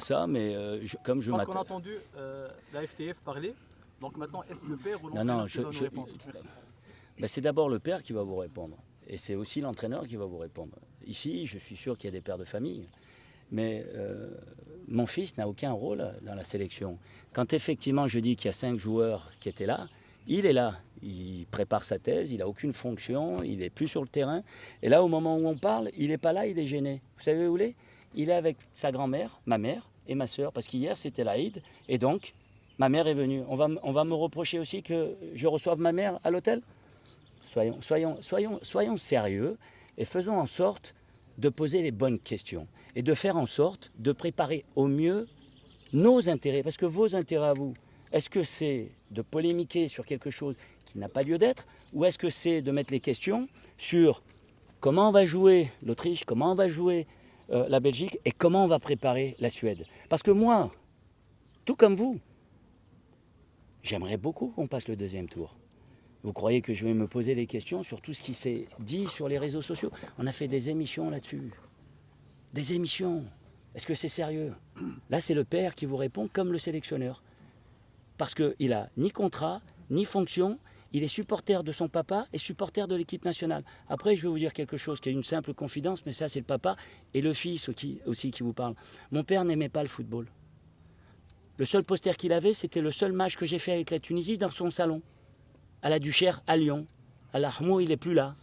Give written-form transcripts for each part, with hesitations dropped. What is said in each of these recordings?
ça, mais comme je Parce qu'on a m'attends. entendu la FTF parler. Donc maintenant, est-ce le père ou Non, l'entraîneur non, qui doit nous répondre? Merci. ben, c'est d'abord le père qui va vous répondre. Et c'est aussi l'entraîneur qui va vous répondre. Ici, je suis sûr qu'il y a des pères de famille. Mais mon fils n'a aucun rôle dans la sélection. Quand effectivement je dis qu'il y a 5 joueurs qui étaient là, il est là. Il prépare sa thèse, il n'a aucune fonction, il n'est plus sur le terrain. Et là, au moment où on parle, il n'est pas là, il est gêné. Vous savez où il est? Il est avec sa grand-mère, ma mère et ma soeur, parce qu'hier c'était l'Aïd. Et donc, ma mère est venue. On va me reprocher aussi que je reçoive ma mère à l'hôtel? Soyons sérieux et faisons en sorte de poser les bonnes questions et de faire en sorte de préparer au mieux nos intérêts. Parce que vos intérêts à vous, est-ce que c'est de polémiquer sur quelque chose qui n'a pas lieu d'être, ou est-ce que c'est de mettre les questions sur comment on va jouer l'Autriche, comment on va jouer la Belgique et comment on va préparer la Suède? Parce que moi, tout comme vous, j'aimerais beaucoup qu'on passe le deuxième tour. Vous croyez que je vais me poser des questions sur tout ce qui s'est dit sur les réseaux sociaux? On a fait des émissions là-dessus. Des émissions. Est-ce que c'est sérieux? Là, c'est le père qui vous répond comme le sélectionneur. Parce qu'il n'a ni contrat, ni fonction. Il est supporter de son papa et supporter de l'équipe nationale. Après, je vais vous dire quelque chose qui est une simple confidence, mais ça, c'est le papa et le fils aussi qui vous parle. Mon père n'aimait pas le football. Le seul poster qu'il avait, c'était le seul match que j'ai fait avec la Tunisie dans son salon. À la Duchère, à Lyon. À l'Armou, il n'est plus là.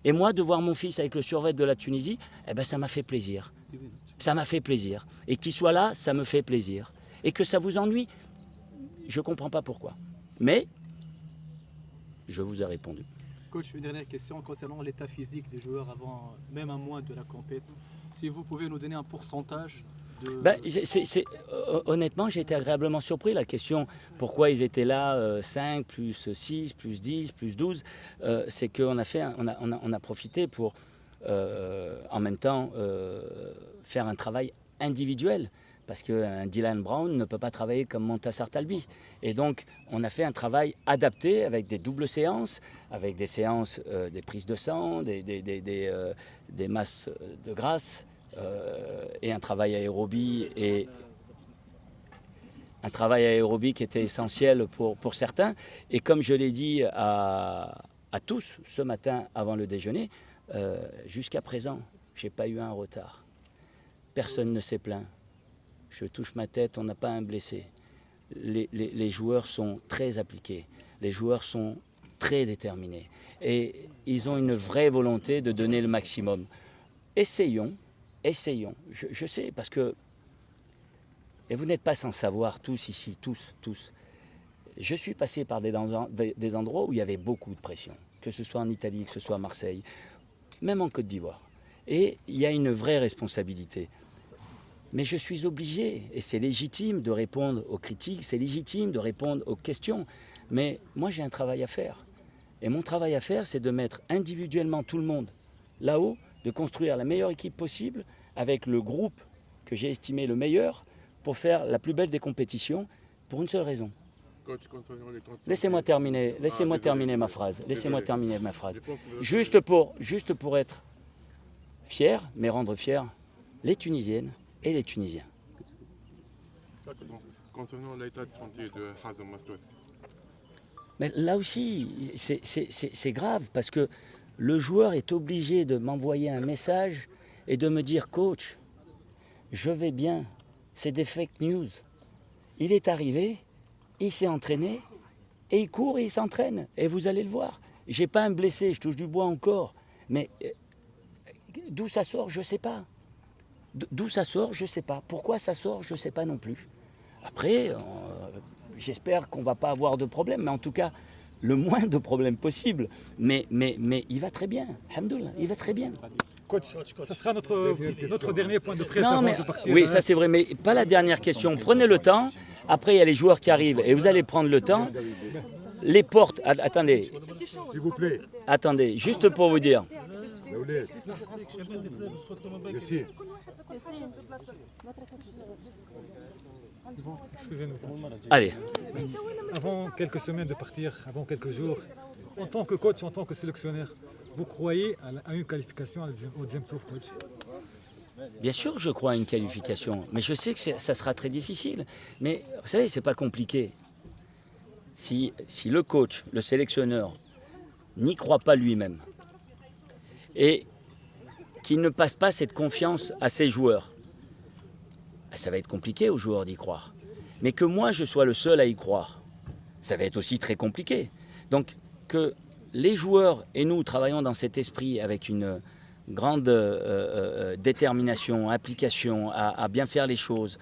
Et moi, de voir mon fils avec le survêt de la Tunisie, eh ben, ça m'a fait plaisir. Ça m'a fait plaisir. Et qu'il soit là, ça me fait plaisir. Et que ça vous ennuie, je ne comprends pas pourquoi. Mais, je vous ai répondu. Coach, une dernière question concernant l'état physique des joueurs avant, même un mois de la compétition. Si vous pouvez nous donner un pourcentage de... Ben, honnêtement, j'ai été agréablement surpris. La question, pourquoi ils étaient là, 5, plus 6, plus 10, plus 12, c'est qu'on a profité pour, en même temps, faire un travail individuel. Parce qu'un Dylan Brown ne peut pas travailler comme Montassar Talbi. Et donc, on a fait un travail adapté avec des doubles séances, avec des séances, des prises de sang, des masses de graisse, et un travail aérobie qui était essentiel pour certains. Et comme je l'ai dit à tous ce matin avant le déjeuner, jusqu'à présent, je n'ai pas eu un retard. Personne ne s'est plaint. Je touche ma tête, on n'a pas un blessé. Les joueurs sont très appliqués. Les joueurs sont très déterminés. Et ils ont une vraie volonté de donner le maximum. Essayons. Je sais, parce que... Et vous n'êtes pas sans savoir, tous ici, tous. Je suis passé par des endroits où il y avait beaucoup de pression. Que ce soit en Italie, que ce soit à Marseille, même en Côte d'Ivoire. Et il y a une vraie responsabilité. Mais je suis obligé, et c'est légitime de répondre aux critiques, c'est légitime de répondre aux questions. Mais moi, j'ai un travail à faire. Et mon travail à faire, c'est de mettre individuellement tout le monde là-haut, de construire la meilleure équipe possible avec le groupe que j'ai estimé le meilleur pour faire la plus belle des compétitions pour une seule raison. Laissez-moi terminer ma phrase. Juste pour être fier, mais rendre fier les Tunisiennes et les Tunisiens. Concernant l'état de santé de Hazem Mastoud. Mais là aussi, c'est grave parce que le joueur est obligé de m'envoyer un message et de me dire « Coach, je vais bien, c'est des fake news ». Il est arrivé, il s'est entraîné et il court et il s'entraîne. Et vous allez le voir. J'ai pas un blessé, je touche du bois encore. Mais d'où ça sort, je ne sais pas. D'où ça sort, je ne sais pas. Pourquoi ça sort, je ne sais pas non plus. Après, j'espère qu'on ne va pas avoir de problème, mais en tout cas, le moins de problèmes possible. Mais il va très bien. Alhamdoulilah, il va très bien. Coach, ça sera notre dernier point de presse avant de partir. Oui, ça c'est vrai, mais pas la dernière question. Prenez le temps. Après, il y a les joueurs qui arrivent et vous allez prendre le temps. Les portes... Attendez. S'il vous plaît. Attendez, juste pour vous dire. Excusez-nous. Allez. Avant quelques semaines de partir, avant quelques jours, en tant que coach, en tant que sélectionneur, vous croyez à une qualification au deuxième tour, coach? Bien sûr que je crois à une qualification, mais je sais que ça sera très difficile. Mais vous savez, c'est pas compliqué. Si le coach, le sélectionneur, n'y croit pas lui-même et qu'il ne passe pas cette confiance à ses joueurs, ça va être compliqué aux joueurs d'y croire. Mais que moi, je sois le seul à y croire, ça va être aussi très compliqué. Donc, que les joueurs et nous travaillons dans cet esprit avec une grande détermination, application à bien faire les choses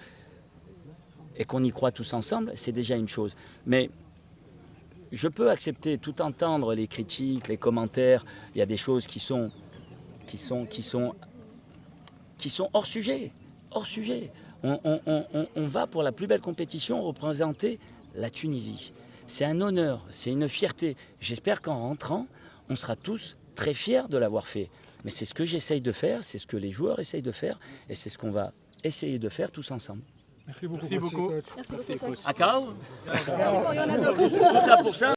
et qu'on y croit tous ensemble, c'est déjà une chose. Mais je peux accepter, tout entendre les critiques, les commentaires. Il y a des choses qui sont hors sujet. Hors sujet. On va pour la plus belle compétition représenter la Tunisie. C'est un honneur, c'est une fierté. J'espère qu'en rentrant, on sera tous très fiers de l'avoir fait. Mais c'est ce que j'essaye de faire, c'est ce que les joueurs essayent de faire, et c'est ce qu'on va essayer de faire tous ensemble. Merci beaucoup. Merci beaucoup. Merci beaucoup, coach. À Carao. Tout ça pour ça.